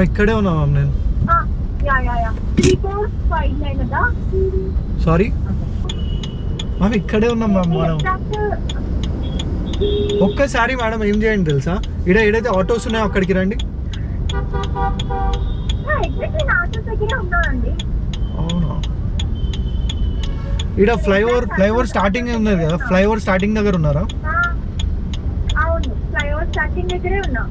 ఇక్కడే ఉన్నా మ్యామ్ నేను. సారీ మ్యామ్, ఇక్కడే ఉన్నాం మ్యామ్ మనం. ఒక్కసారి మేడం ఏం చేయండి తెలుసా, ఏడైతే ఆటోస్ ఉన్నాయో అక్కడికి రండి. అవునా, ఇక్కడ ఫ్లైఓవర్ స్టార్టింగ్ ఉన్నది కదా, ఫ్లైఓవర్ స్టార్టింగ్ దగ్గర ఉన్నారా? అవును, ఫ్లైఓవర్ స్టార్టింగ్ దగ్గరే ఉన్నా.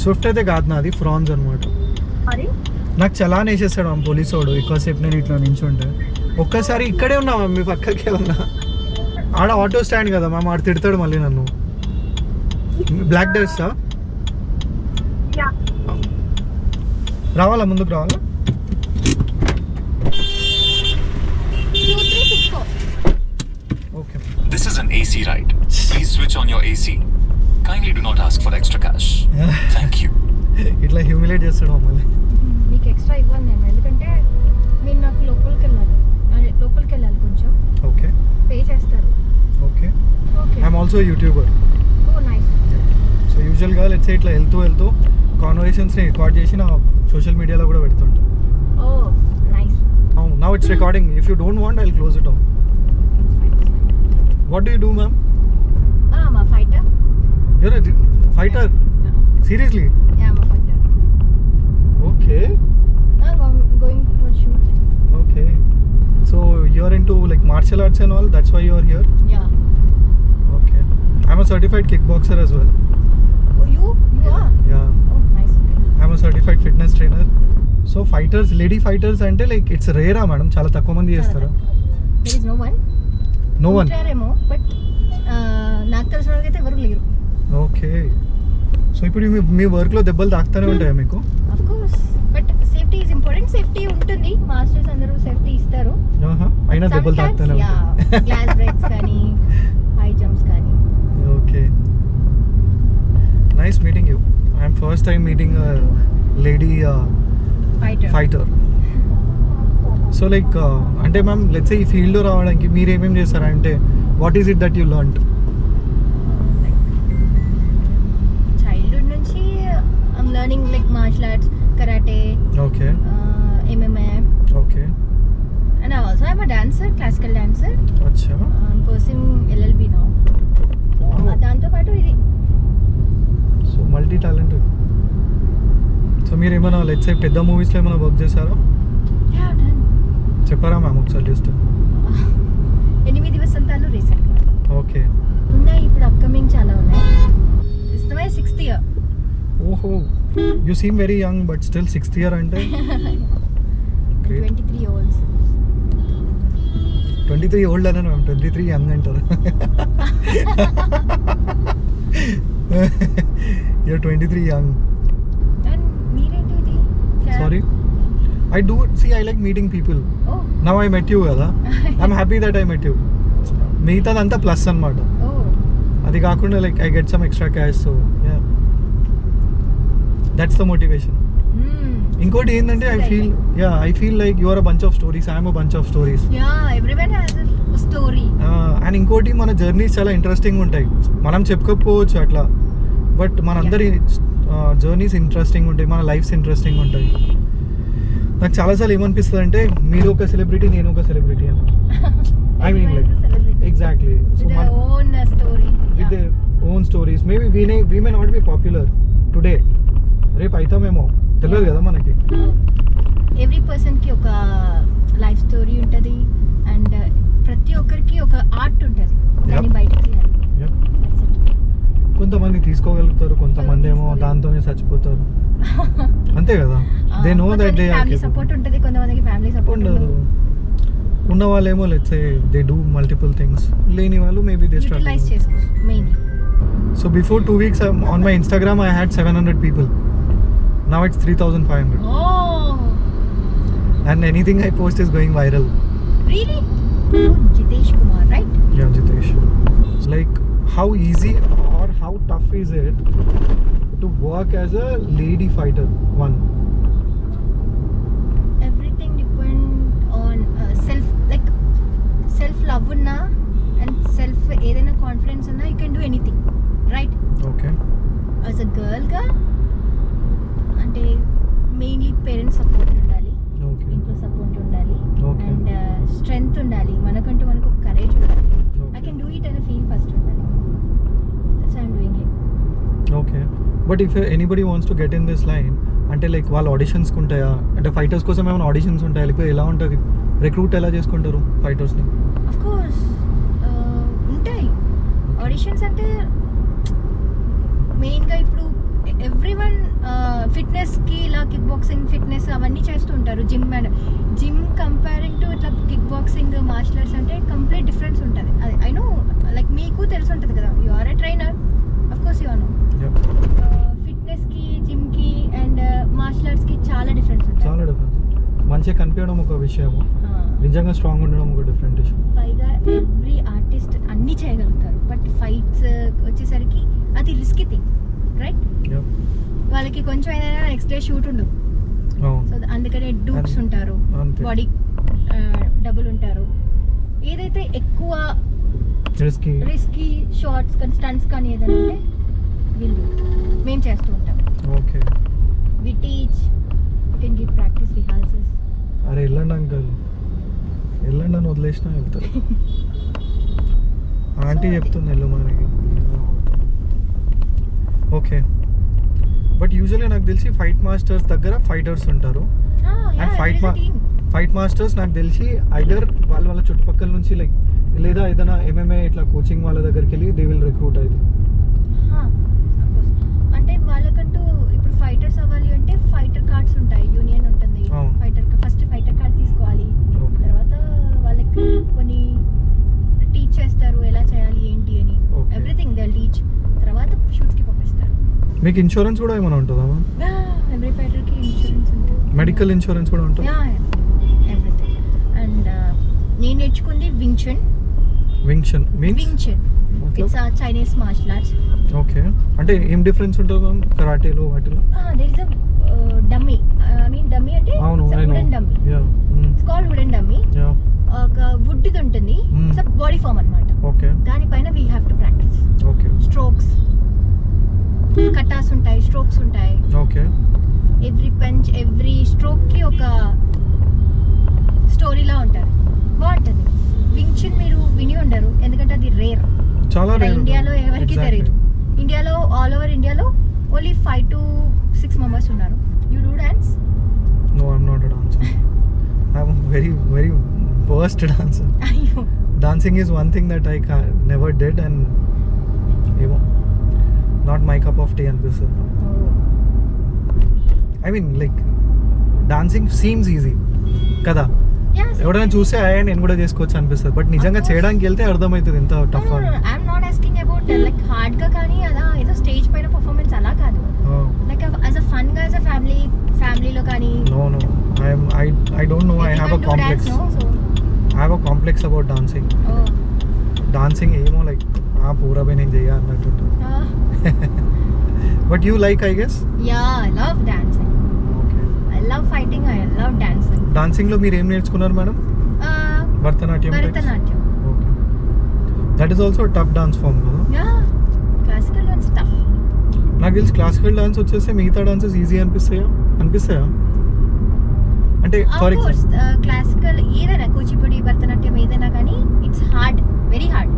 స్విఫ్ట్ అయితే కాదు నాది, ఫ్రాన్స్ అనమాట. నాకు చలాన్ వేసేస్తాడు మా పోలీసు వాడు ఎక్కువసేపు నేను ఇట్లా నించుంటే. ఒక్కసారి ఇక్కడే ఉన్నా మీ పక్కకే ఉన్నా. ఆడ ఆటో స్టాండ్ కదా మ్యామ్, ఆడ తిడతాడు మళ్ళీ నన్ను. బ్లాక్ డ్రెస్సా? రావాలా, ముందుకు రావాలా? Okay. This is an AC ride. Please switch on your AC. Kindly do not ask for extra cash. Thank you. ఇట్లా హ్యూమిలేట్ చేస్తాడు మమ్మల్ని. మీకు ఎక్స్ట్రా ఇవ్వను నేను, ఎందుకంటే మీరు నాకు లోపలికి వెళ్ళాలి కొంచెం. ఓకే, పే చేస్తారు. Okay. Okay, I'm also YouTuber. Oh nice. So యూజువల్గా లెట్స్ ఇట్లా వెళ్తూ కాన్వర్సేషన్స్ని రికార్డ్ చేసి నా సోషల్ మీడియాలో కూడా పెడుతుంటా. Oh nice. అవును, now it's recording. If you don't want I will close it off. What do you do, ma'am? I'm a fighter. You're a fighter? Yeah. Seriously? Yeah, I'm a fighter. Okay. I'm going for shoot. Okay. So you're into like martial arts and all, that's why you're here? Yeah. Okay. I'm a certified kickboxer as well. Oh, you are? Yeah. Oh, nice. I'm a certified fitness trainer. So fighters, lady fighters అంటే like it's rare madam, చాలా తక్కువ మంది చేస్తారా? There is no one. No one. ఉంటారేమో, but నాకు తెలిసిన వాళ్ళకైతే ఎవరు లేరు. ఓకే. సో ఇప్పుడు మీ వర్క్లో దెబ్బలు తాకుతూనే ఉంటాయా మీకు? Of course, but safety is important. Safety ఉంటుంది, మాస్టర్స్ అందరూ సేఫ్టీ ఇస్తారు. అయినా దెబ్బలు తాకుతూనే ఉంటాయి. గ్లాస్ బ్రేక్స్ కానీ హై జంప్స్ కానీ. Okay, nice meeting you. I'm first time meeting lady fighter. So like అంటే మ్యామ్ లెట్స్ సే ఈ ఫీల్డ్లో రావడానికి మీరు ఏమేమి చేస్తారంటే what is it that you learned? Childhood నుంచి I'm learning like martial arts, karate, okay, MMA. Okay. And also I'm a dancer, classical dancer. అచ్చా. I'm pursuing LLB now. So దాంతో పాటు ఇది. So multi talented. సో మీరు ఏమైనా let's say పెద్ద మూవీస్లో ఏమైనా వర్క్ చేశారా? Yeah, done. చెప్పారా మ్యామ్ ఒకసారి చేస్తే? 8 వసంతాలు రీసెంట్గా. ఓకే. ఉన్నాయి, ఇప్పుడు అప్కమింగ్ చాలా ఉన్నాయి. This is my 6th year. ఓహో, you seem very young but still 6th year అంటే 23 years. 23 ఓల్డ్ అన్నా మ్యామ్, 23 యంగ్ అంటారు. You're 23 young. And మీరేంటి ఇది? Sorry, I do see, I like meeting people. Oh. Now I met you కదా. I'm happy that I met you. మిగతాదంతా plus అన్నమాట. Oh. అది కాకుండా like I get some extra cash, so yeah that's the motivation. ఇంకోటి ఏంటంటే I feel like you are a bunch of stories, I'm a bunch of stories. Everyone has a story. And ఇంకోటి మన journeys చాలా interesting ఉంటాయి. మనం చెప్పుకోకపోవచ్చు అట్లా, but మనందరి journeys interesting ఉంటాయి, మన లైఫ్స్ ఇంట్రెస్టింగ్ ఉంటాయి. నాకు చాలాసార్లు ఏమనిపిస్తుంది అంటే మీరు ఒక సెలబ్రిటీ, నేను ఒక సెలబ్రిటీ అని. I mean like exactly. So with own stories maybe we may not be popular today, రేపు అవుతామేమో తెలియదు కదా మనకి. ఎవ్రీ పర్సన్కి ఒక లైఫ్ స్టోరీ ఉంటుంది, అండ్ ప్రతి ఒక్కరికి ఒక ఆర్ట్ ఉంటుంది, దాన్ని బయటకు తీయాలి. కొంతమంది తీసుకోగలుగుతారు, కొంతమంది ఏమో దాంతోనే చచ్చిపోతారు, అంతే కదా. They know that they family support ఉంటుంది, కొంతమందికి ఫ్యామిలీ సపోర్ట్ ఉండదు. ఉన్న వాళ్ళేమో let's say they do multiple things, లేని వాళ్ళు మేబీ దే స్టార్ట్ యూటిలైజ్ చేసుకో main. So before 2 weeks on my Instagram I had 700 people. Now it's 3,500. Oh. And anything I post is going viral. Really? Jitesh Kumar, right? Yeah, Jitesh. Like how easy or how tough is it to work as a lady fighter? One. Everything depends on self love and self ఏదైనా confidence ఉన్నా you can do anything right. Okay as a గర్ల్గా అంటే mainly parents support ఉండాలి, okay ఇంట్లో support ఉండాలి, Okay. And strength ఉండాలి, మనకంటూ మనకు ఒక కరేజ్ ఉండాలి. ఐ కెన్ డూ ఇట్ అనే ఫీల్ ఫస్ట్ ఉండాలి. That's I am doing it. Okay but if anybody wants to get in this line అంటే లైక్ వాళ్ళు ఆడిషన్స్కి ఉంటాయా, అంటే ఫైటర్స్ కోసం ఏమైనా ఆడిషన్స్ ఉంటాయా, లేకపోతే ఎలా ఉంటుంది, రిక్రూట్ ఎలా చేసుకుంటారు ఫైటర్స్ని? ఆఫ్ కోర్స్ ఉంటాయి ఆడిషన్స్. అంటే మెయిన్గా ఇప్పుడు ఎవ్రీవన్ ఫిట్నెస్కి ఇలా కిక్ బాక్సింగ్ ఫిట్నెస్ అవన్నీ చేస్తూ ఉంటారు. జిమ్ కంపేరింగ్ టు ఇట్లా కిక్ బాక్సింగ్ మార్షల్ ఆర్ట్స్ అంటే కంప్లీట్ డిఫరెన్స్ ఉంటుంది. అది ఐ నో, లైక్ మీకు తెలిసి ఉంటుంది కదా, you are a trainer, of course you know. ఫిట్నెస్కి జిమ్కి అండ్ మార్షల్ ఆర్ట్స్కి చాలా డిఫరెన్స్ ఉంటుంది. చాలా డిఫరెన్స్. మంచిగా కనిపించడం ఒక విషయము, నిజంగా స్ట్రాంగ్ ఉండడం ఒక డిఫరెంట్ విషయం. పైగా ఎవ్రీ ఆర్టిస్ట్ అన్నీ చేయగలుగుతారు, బట్ ఫైట్స్ వచ్చేసరికి అది రిస్కీ థింగ్ రైట్. వాళ్ళకి కొంచెం ఏదైనా నెక్స్ట్ డే షూట్ ఉండదు, సో అందుకనే డూప్స్ ఉంటారు, అంతే. బాడీ డబుల్ ఉంటారు. ఏదైతే ఎక్కువ రిస్కీ షార్ట్స్ కానీ స్టంట్స్ కానీ ఏదైనా ఉంటే వీళ్ళు మేము చేస్తూ ఉంటాం. Okay we teach, you can give practice rehearsals. అరే వెళ్ళండి అంకల్, వెళ్ళండి అని వదిలేసినా వెళ్తారు. ఆంటీ చెప్తుంది వెళ్ళు మనకి. ఓకే బట్ యూజువల్గా నాకు తెలిసి ఫైట్ మాస్టర్స్ దగ్గర ఫైటర్స్ ఉంటారు. అండ్ ఫైట్ మాస్టర్స్ నాకు తెలిసి ఐదర్ వాళ్ళ చుట్టుపక్కల నుంచి లైక్ లేదా ఏదైనా ఎంఎంఏ ఇట్లా కోచింగ్ వాళ్ళ దగ్గరికి వెళ్ళి దే విల్ రిక్రూట్ అయితే. అంటే వాళ్ళకంటూ ఇప్పుడు ఫైటర్స్ అవ్వాలి అంటే ఫైటర్ కార్డ్స్ ఉంటాయి, యూనియన్ ఉంటుంది. ఫస్ట్ ఫైటర్ కార్డ్ తీసుకోవాలి, తర్వాత వాళ్ళకి కొన్ని టీచ్ చేస్తారు ఎలా చేయాలి ఏంటి అని, ఎవ్రీథింగ్ దే టీచ్. తర్వాత షూట్స్కి పంపిస్తారు. మీకు ఇన్సూరెన్స్ కూడా ఏమైనా ఉంటుందా? ఎవ్రీ ఫైటర్కి ఇన్సూరెన్స్ ఉంటుంది, మెడికల్ ఇన్సూరెన్స్ కూడా ఉంటుంది. ఎవ్రీథింగ్. అండ్ నేను నేర్చుకుంది Wing Chun means it's a Chinese martial arts. Okay అంటే ఏం డిఫరెన్స్ ఉంటుంది మ్యామ్ కరాటేలో వాటిలో? there is a dummy. I mean dummy అంటే అవును it's a wooden dummy. It's called wooden dummy. ఒక వుడ్ ది ఉంటుంది, ఇట్స్ a body form అన్నమాట. Okay దానిపైన we have to practice. Okay strokes, Katas ఉంటాయి, స్ట్రోక్స్ ఉంటాయి. Okay every punch every stroke కి ఒక స్టోరీలా ఉంటుంది, బాగుంటుంది. వింగ్చన్ మీరు విని ఉండరు ఎందుకంటే అది రేర్, చాలా రేర్. ఇండియాలో ఎవరికి తెలియదు. ఇండియాలో ఆల్ ఓవర్ ఇండియాలో ఓన్లీ 5 to 6 మెంబర్స్ ఉన్నారు. You do dance? No I'm not a dancer. I'm very very worst dancer. అయ్యో, dancing is one thing that I never did and ఏమో not my cup of tea అనిపిస్తుంది. I mean like dancing seems easy కదా, ఎవరైనా చూస్తే అయ్యా నేను కూడా చేసుకోవచ్చు అనిపిస్తుంది, బట్ నిజంగా చేయడానికి వెళ్తే అర్థమవుతుంది ఎంత టఫ్ అని. I'm not asking about like hard గా కానీ అలా ఏదో స్టేజ్ పైన పర్ఫార్మెన్స్ అలా కాదు, లైక్ యాజ్ అ ఫన్ గా యాజ్ అ ఫ్యామిలీలో కానీ. No I don't know, I have a complex. I have a complex about dancing. Dancing ఏమో లైక్ పూరా పై నేను చెయ్య అన్నట్టు ఉంటుంది. But you like I guess? Yeah, I love dancing. Okay, I love fighting, I love dancing. Dancing లో మీరు ఏం నేర్చుకున్నారు madam? Bharatanatyam. Okay, that is also tough dance form కదా? Yeah, classical dance tough. నాకు తెలిసి క్లాసికల్ డాన్స్ వచ్చేసి మిగతా dances easy అనిపిస్తాయా? అంటే ఫర్ ఎగ్జాంపుల్ క్లాసికల్ ఏదైనా కూచిపూడి, భరతనాట్యం ఏదైనా కానీ it's hard, very hard.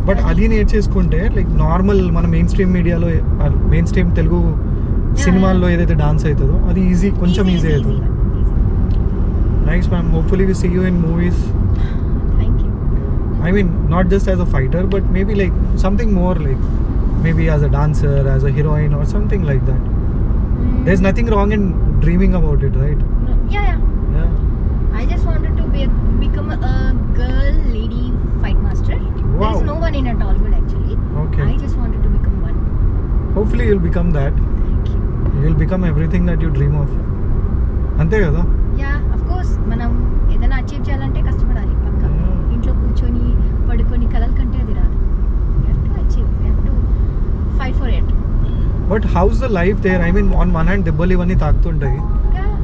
But అది నేర్చేసుకుంటే లైక్ నార్మల్ మన మెయిన్ స్ట్రీమ్ మీడియాలో మెయిన్ స్ట్రీమ్ తెలుగు సినిమాల్లో ఏదైతే డాన్స్ అవుతుందో అది ఈజీ, కొంచెం ఈజీ అవుతుంది. Nice ma'am, hopefully we see you in movies. Thank you. I mean not just as a fighter but maybe like something more, like maybe as a dancer, as a heroine or something like that. There's nothing wrong in dreaming about it, right? Yeah. I just wanted to become a girl lady fight master. Wow. There is no one in at all good actually. Okay. I just wanted to become one. Hopefully you'll become that. Thank you. You'll become everything that you dream of. Ante kada? Yeah, of course. మనం ఏదైనా achieve చేయాలంటే కష్టపడాలి పక్కా. ఇంట్లో కూర్చొని పడుకొని కలలు కంటే అది రాదు. You have to achieve. You have to fight for it. But how's the life there? I mean on one hand దెబ్బలు ఇవన్నీ తాకుతుంటాయి,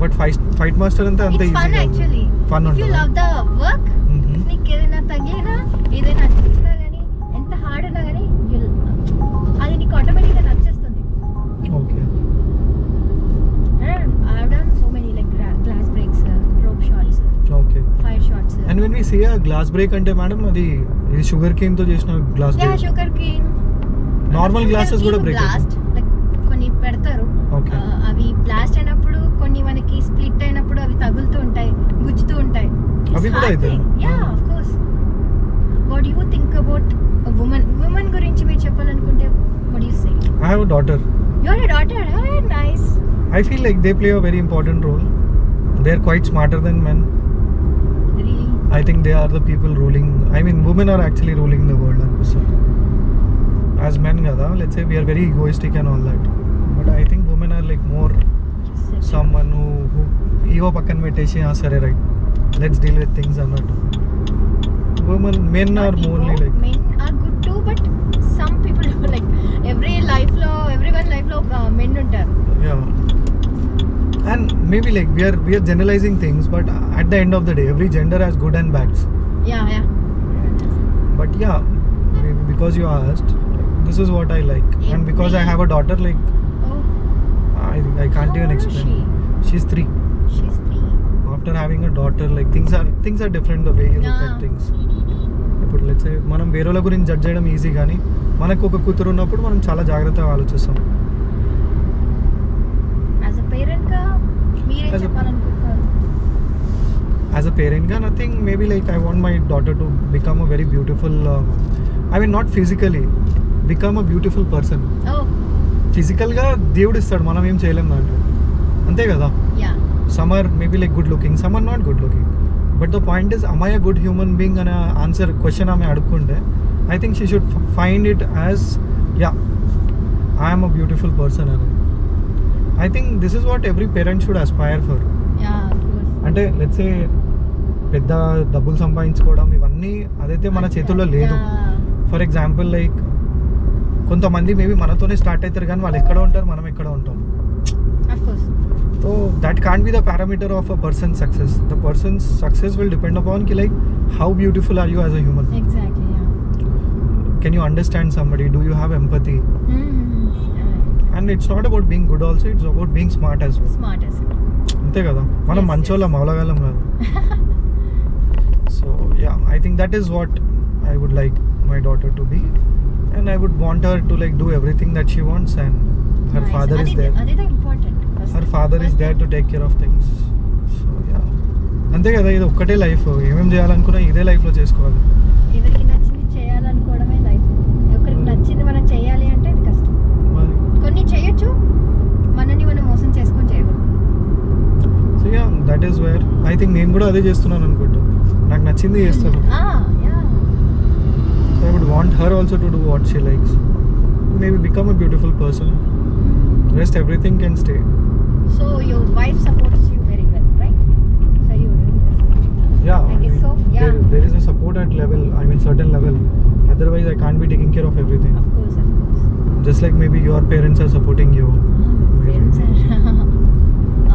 బట్ ఫైట్ మాస్టర్ అంతా అంత easy actually. Fun if you love the work, నీకు ఏదైనా తగిలినా ఏదైనా అనిపించినా కానీ సీ గ్లాస్ బ్రేక్ అంటే మేడం అది ఇది షుగర్ కేన్ తో చేసిన glass yeah break. Sugar cane normal glasses కూడా బ్రేక్ బ్లాస్ట్ లైక్ కొన్ని పెడతారు. Okay. అవి బ్లాస్ట్ అయినప్పుడు కొన్ని మనకి స్ప్లిట్ అయినప్పుడు అవి తగులుతూ ఉంటాయి, గుచ్చుతూ ఉంటాయి. అవి కూడా అవుతాయి. Yeah of course. What you think about women గురించి మీరు చెప్పాలనుకుంటే what you say? I have a daughter. You are a daughter. Hi nice. I feel like they play a very important role. They are quite smarter than men. Really I think they are the people ruling. I mean, women are actually ruling the world. As men, kada, let's say we are very egoistic and all that. But I think women are like more someone who ego pakkan pettesi sare right. Let's deal with things అన్నట్టు. Men are morely like. Men are good too, but some people do like everyone life లో ఒక men ఉంటారు. Yeah. And maybe like we are generalizing things, but at the end of the day, every gender has good and bads. Yeah. But yeah, maybe because you asked, this is what I like, and because I have a daughter, like Oh, I can't how even old is explain. she? She's 3. She's 3. After having a daughter, like things are different the way you look at Yeah. things. ఇప్పుడు let's say మనం వేరేల గురించి judge చేయడం easy, కానీ మనకు ఒక కూతురు ఉన్నప్పుడు మనం చాలా జాగ్రత్తగా ఆలోచిస్తాం. As a parent గా మీరేం As a- చెప్పాలనుకుంటున్నారు? As a parent గా nothing, maybe like I want my daughter to become a very beautiful, I mean not physically, become a beautiful person. Oh, ఫిజికల్గా దేవుడు ఇస్తాడు, మనం ఏం చేయలేం దాంట్లో, అంతే కదా. yeah. Some are maybe like good looking, some are not good looking. But the point is, am I a good human being అనే ఆన్సర్ క్వశ్చన్ ఆమె అడుక్కుంటే, I think she should find it as, yeah, I am a beautiful person అని. I think this is what every parent should aspire for. Yeah, of course. అంటే let's say పెద్ద డబ్బులు సంపాదించుకోవడం ఇవన్నీ అదైతే మన చేతుల్లో లేదు. Yeah. ఫర్ ఎగ్జాంపుల్ లైక్ కొంతమంది మేబీ మనతోనే స్టార్ట్ అవుతారు, కానీ వాళ్ళు ఎక్కడ ఉంటారు, మనం ఎక్కడ ఉంటాం. Of course. So that can't be the parameter of a person's success. The person's success will depend upon ki, like how beautiful are you as a human. Exactly, yeah. Can you understand somebody? Do you have empathy? Yeah. And it's not about being good also, it's about being smart as well. Smart as well. అంతే కదా, మనం Yes, మంచోళ్ళ మౌలగాలం కాదు. So yeah, I think that is what I would like my daughter to be, and I would want her to like do everything that she wants, and her Nice. father is there. అదే important. Her father is there to take care of things. So yeah, అంతే కదా, ఇది ఒక్కటే life, ఏమేం చేయాలనుకున్నా ఇదే లైఫ్లో చేసుకోవాలి. ఎవరికి నచ్చింది చేయాలనుకోవడమే లైఫ్. ఒకరికి నచ్చింది మనం చేయాలి అంటే అది కష్టం. మరి కొన్ని చేయొచ్చు, మనని మనం మోసం చేసుకొని చేయకూడదు. So yeah, that is where I think నేను కూడా అదే చేస్తున్నాను అనుకుంటా, నాకు నచ్చింది చేస్తాను. Yeah. So I would want her also to do what she likes, maybe become a beautiful person, rest everything can stay. So your wife supports you very well, right? So you're doing this. Yeah, I guess so, yeah. There is a support at level, I mean certain level, otherwise I can't be taking care of everything. Of course. Just like maybe your parents are supporting you. Parents are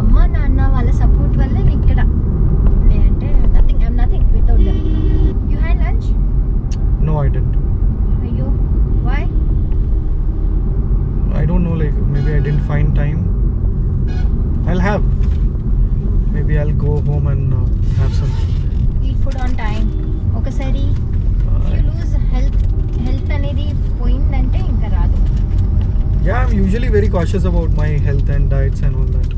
అమ్మ నాన్న వాళ్ళ support వల్లే నేను ఇక్కడ, లేదంటే nothing, I'm nothing without them. You had lunch? No, I didn't. అయ్యో, why? I don't know, like maybe I didn't find time. I'll have. Maybe I'll go home and have some. Eat food on time. ఒకసారి you lose health అనేది పోయిందంటే ఇంకా రాదు. Yeah, I'm usually very cautious about my health and diets and all that.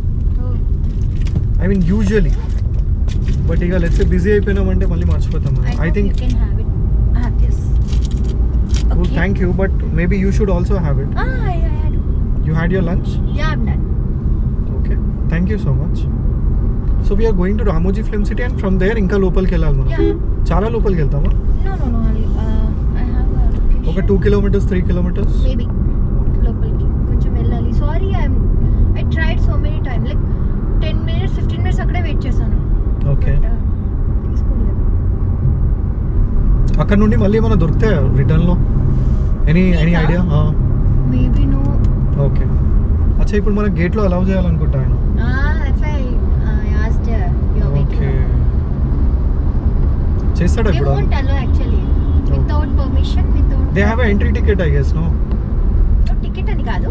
I mean usually. But iga let's say busy అయిపోయినామంటే మళ్ళీ మర్చిపోతాం. I think you can have it. I have this. cool, Okay. thank you, but maybe you should also have it. I had. You had your lunch? Yeah, I'm done. Okay. Thank you so much. So we are going to Ramoji Film City, and from there ఇంకా లోపలికి వెళ్ళాలి మనం. Yeah. చాలా లోపలికి వెళ్తామా? No. I have a location. ఒక 2 kilometers 3 kilometers. Maybe. లోపలికి కొంచెం వెళ్ళాలి. Sorry, I tried so many times, like 10 minutes 15 minutes అక్కడే వెయిట్ చేశాను. Okay. But, తీసుకోలేదు. అక్కడ నుండి మళ్ళీ ఏమైనా దొరుకుతాయా రిటర్న్ లో? ఎనీ మీకా? ఐడియా? Maybe no. ఓకే. అచ్చా, ఇప్పుడు మన గేట్ లో అలౌ చేయాలనుకుంటా ఆయన. That's why I asked your okay. vehicle. చేస్తాడా They ఇప్పుడు? won't allow actually. Without permission, without. They have a entry ticket I guess, no? No ticket అని కాదు.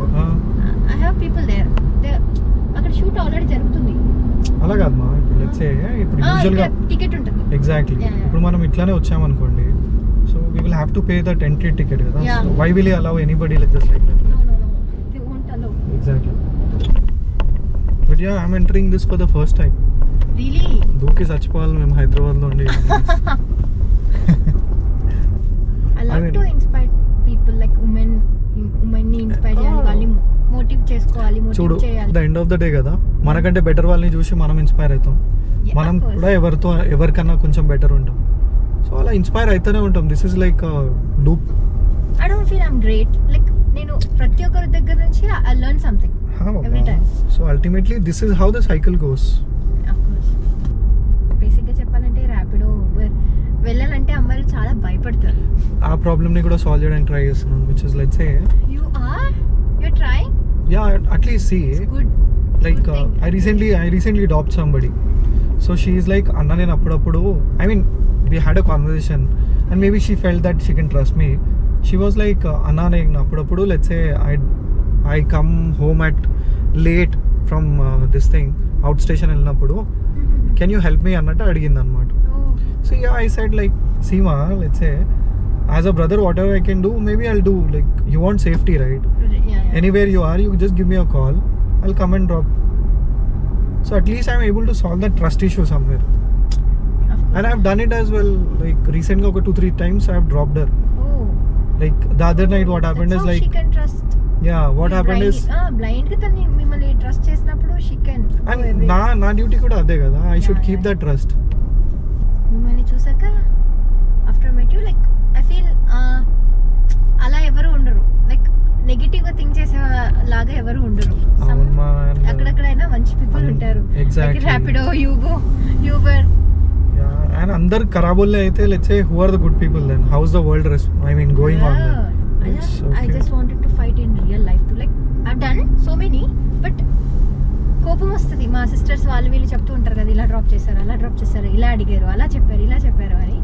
I have people there. అక్కడ షూట్ ఆల్రెడీ జరుగుతుంది. అలా కాదు మా ఇప్పుడు లెట్స్ సే ఇప్పుడు యూజువల్గా టికెట్ ఉంటుంది. Exactly Yeah, yeah. ఇప్పుడు మనం ఇట్లానే వచ్చామనుకోండి, so we will have to pay that entry ticket కదా. Yeah. So why will allow anybody like just like that? No, they won't allow. Exactly. But yeah I'm entering this for the first time. Really? దూకి చచ్చిపోవాలి మేము హైదరాబాద్లో ఉండి. I love mean- to inspire people like women ని inspire చేయాలి, వాళ్ళని motive చేసుకోవాలి, చూడు మోటివ్ చేయాలి. The end of the day కదా, మనకంటే బెటర్ వాళ్ళని చూసి మనం ఇన్స్పైర్ అవుతాం. Yeah, మనం of course. కూడా ఎవరికన్నా కొంచెం బెటర్ ఉంటాం. సో అలా ఇన్స్పైర్ అవుతూనే ఉంటాం. This is like loop. I don't feel I'm great. Like నేను ప్రతి ఒక్కరి దగ్గర నుంచి I learn something every time. So ultimately this is how the cycle goes. Of course. బేసిక్గా చెప్పాలంటే ర్యాపిడో, ఊబర్ వెళ్ళాలంటే అమ్మాయిలు చాలా భయపడతారు. ఆ ప్రాబ్లమ్ని కూడా సాల్వ్ చేయడానికి ట్రై చేస్తున్నాను, which is let's say You're trying? Yeah at least see Good. Like Good thing. I recently adopt somebody. So she is like, Anna నేను అప్పుడప్పుడు, I mean we had a conversation and maybe she felt that she can trust me. She was like, Anna నేను అప్పుడప్పుడు let's say I come home at late from this thing outstation వెళ్ళినప్పుడు, Mhm. can you help me అన్నట్టు అడిగింది అనమాట. Oh. So yeah, I said like, Seema, let's say as a brother whatever I can do maybe I'll do. Like you want safety, right? Yeah. Anywhere you are, you just give me a call, I'll come and drop. So at least I'm able to solve that trust issue somewhere, Of course. and I've done it as well. Like recently okay 2-3 times I've dropped her. Oh. Like the other night what happened That's is how like, she can trust. yeah, what happened is, blind గా తన్ని మిమ్మల్ని trust చేసినప్పుడు she can go and everywhere. నా duty కూడా అదే కదా, I should Yeah, keep yeah. that trust. మిమ్మల్ని చూసాక after met you like I feel అలా ఎవరు ఉండరు, లైక్ నెగిటివ్ గా థింక్ చేసే లాగా ఎవరు ఉండరు. అవునమ్మా, and, అక్కడక్కడైనా మంచి పీపుల్ ఉంటారు. exactly. Rapido, Uber. Yeah, and అందరు ఖరాబోళ్ళే అయితే let's say who are the good people then? How's the world going on then? It's I okay. just wanted to fight in real life too. Like I've done so many, but కోపం వస్తుంది. మా sisters వాళ్ళు వీళ్ళు చెప్తూ ఉంటారు కదా, ఇలా drop చేశారు, అలా డ్రాప్ చేశారు, ఇలా అడిగారు, అలా చెప్పారు, ఇలా చెప్పారు అని.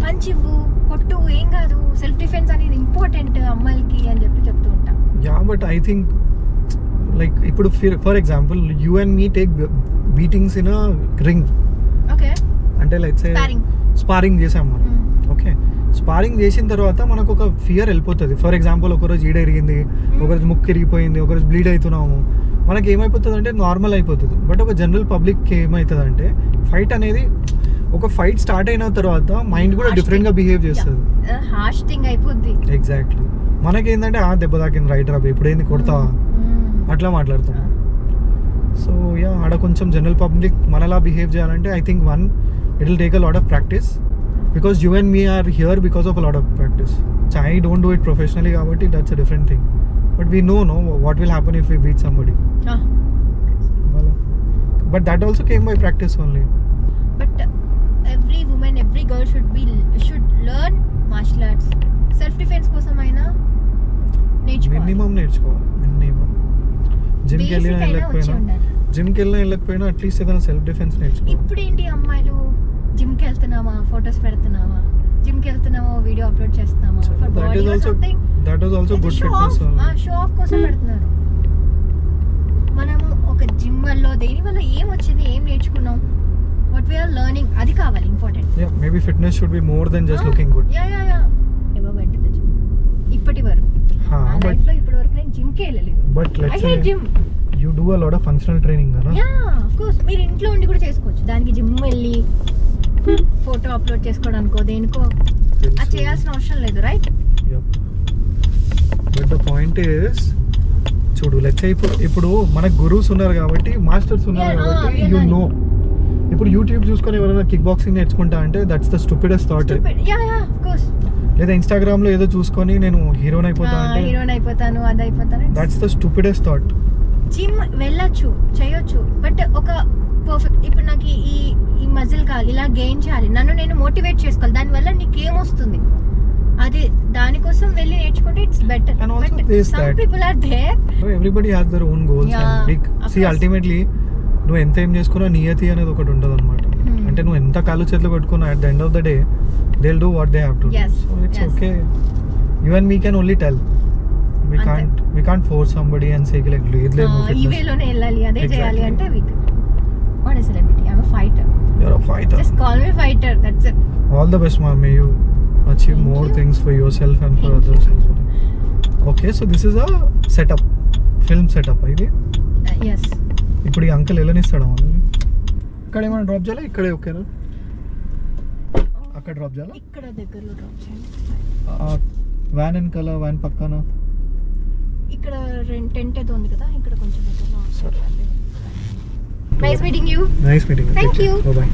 పంచ్ ఇవ్వు, కొట్టు, ఏం కాదు, సెల్ఫ్ డిఫెన్స్ అనేది ఇంపార్టెంట్ అమ్మాయిలకి అని చెప్పి చెప్తూ ఉంటాం. Yeah, but I think like ఇప్పుడు for example you and me take beatings in a ring. Okay. అంటే let's say స్పారింగ్ చేసాం మనం. ఓకే, స్పారింగ్ చేసిన తర్వాత మనకు ఒక ఫియర్ వెళ్ళిపోతుంది. ఫర్ ఎగ్జాంపుల్ ఒకరోజు ఈడ ఇరిగింది, ఒకరోజు ముక్కు ఇరిగిపోయింది, ఒకరోజు బ్లీడ్ అవుతున్నాము, మనకి ఏమైపోతుంది అంటే నార్మల్ అయిపోతుంది. బట్ ఒక జనరల్ పబ్లిక్కి ఏమవుతుంది అంటే ఫైట్ అనేది, ఒక ఫైట్ స్టార్ట్ అయిన తర్వాత మైండ్ కూడా డిఫరెంట్గా బిహేవ్ చేస్తుంది. హార్ష్ థింగ్ అయిపోద్ది. ఎగ్జాక్ట్లీ. మనకేంటంటే ఆ దెబ్బ తాకింది, రైట్ రా ఇప్పుడేంది కొడతావా, అట్లా మాట్లాడతాం. సో యా, ఆడ కొంచెం జనరల్ పబ్లిక్ మనలా బిహేవ్ చేయాలంటే I think one, it will take a lot of practice, because you and me are here because of a lot of practice. I don't do it professionally కాబట్టి that's a different thing, but we know what will happen if we beat somebody. But that also came by practice only. But every woman, every girl should learn martial arts. Self defence కోసం అయినా నేర్చుకోవాలి. Minimum నేర్చుకోవాలి, minimum. జిమ్కి వెళ్ళినా Basic అయినా వచ్చి ఉండాలి. వెళ్ళకపోయినా అట్లీస్ట్ ఏదైనా సెల్ఫ్ డిఫెన్స్ నేర్చుకోవాలి. ఇప్పుడు ఏంటి అమ్మాయిలు జిమ్కి వెళ్తున్నామా, ఫొటోస్ పెడుతున్నామా, జిమ్కి వెళ్తున్నామా, వీడియో అప్లోడ్ చేస్తున్నామా, for That body is or also something. that is also good fitness only. Show off కోసం పెడుతున్నారు. మనము ఒక జిమ్ వల్ల దేని వల్ల ఏం వచ్చింది, ఏం నేర్చుకున్నాం, వాట్ వి ఆర్ లెర్నింగ్, అది కావాలి important. Yeah, maybe fitness should be more than just looking good. Yeah ever వెంట ద జిమ్ ఇప్పటి వరకు నా but లైఫ్ లో ఇప్పటి వరకు నేను జిమ్ కి వెళ్ళలేదు. let's I say hate gym. you do a lot of functional training కదా. యా ఆఫ్ కోర్స్ మీరు ఇంట్లో ఉండి కూడా చేసుకోవచ్చు. దానికి జిమ్ వెళ్ళి ఫోటో అప్లోడ్ చేసుకోవడానికో దేనికో అది చేయాల్సిన అవసరం లేదు, right? Yep. But the point is, చూడు లెట్స్ ఇప్పుడు మనకు గురువుస్ ఉన్నారు కాబట్టి, మాస్టర్స్ ఉన్నారు Yeah, కాబట్టి yeah, యు yeah. నో. ఇప్పుడు యూట్యూబ్ చూసుకొని ఎవరైనా కిక్ బాక్సింగ్ నేర్చుకుంటా అంటే that's the stupidest thought. Yeah of course. లేదా ఇన్స్టాగ్రామ్ లో ఏదో చూసుకొని నేను హీరోయిన్ అయిపోతా అంటే హీరోయిన్ అయిపోతాను, అది అయిపోతాను. That's the stupidest thought. Gym వెళ్ళొచ్చు, చేయొచ్చు, బట్ ఒక పర్ఫెక్ట్, ఇప్పుడు నాకు ఈ మజిల్ కావాలి, ఇలా గెయిన్ చేయాలి, నన్ను నేను మోటివేట్ చేసుకోవాలి, దానివల్ల నీకేమొస్తుంది, అది దానికోసం వెళ్ళి నేర్చుకుంటే it's better. And also but there's some that. People are there. Everybody has their own goals Yeah, and big of సి course. అల్టిమేట్లీ నువ్వు ఎంత ఏం చేసుకున్నా నియతి అనేది ఒకటి ఉంటుంది అనమాట. అంటే నువ్వు ఎంత కాళ్ళు చేతులు కొట్టుకున్నా at the end of the day they will do what they have to do. Yes, so it's yes. Okay. You and me can only tell. We can't force somebody and say like లేదు ఈ వేలోనే వెళ్ళాలి, అదే చేయాలి అంటే week. Fighter. Just call me fighter. That's it. All the best, ma'am. May you achieve Thank more you. things for yourself and for Thank others as well. Okay, so this is a setup, film setup. ఇది Yes. ఇప్పుడు ఈ uncle వెళ్ళనిస్తాడా మనల్ని? ఇక్కడ ఏమైనా drop చేయాలా? ఇక్కడే ఓకేనా? అక్కడ డ్రాప్ చేయాలా? ఇక్కడ దగ్గరలో డ్రాప్ చేయండి. వ్యాన్ వెనకాల, వ్యాన్ పక్కన. ఇక్కడ టెంట్ ఏదో ఉంది కదా, ఇక్కడ కొంచెం దగ్గరలో. సరే. Nice meeting you. Nice meeting. Thank you. Bye.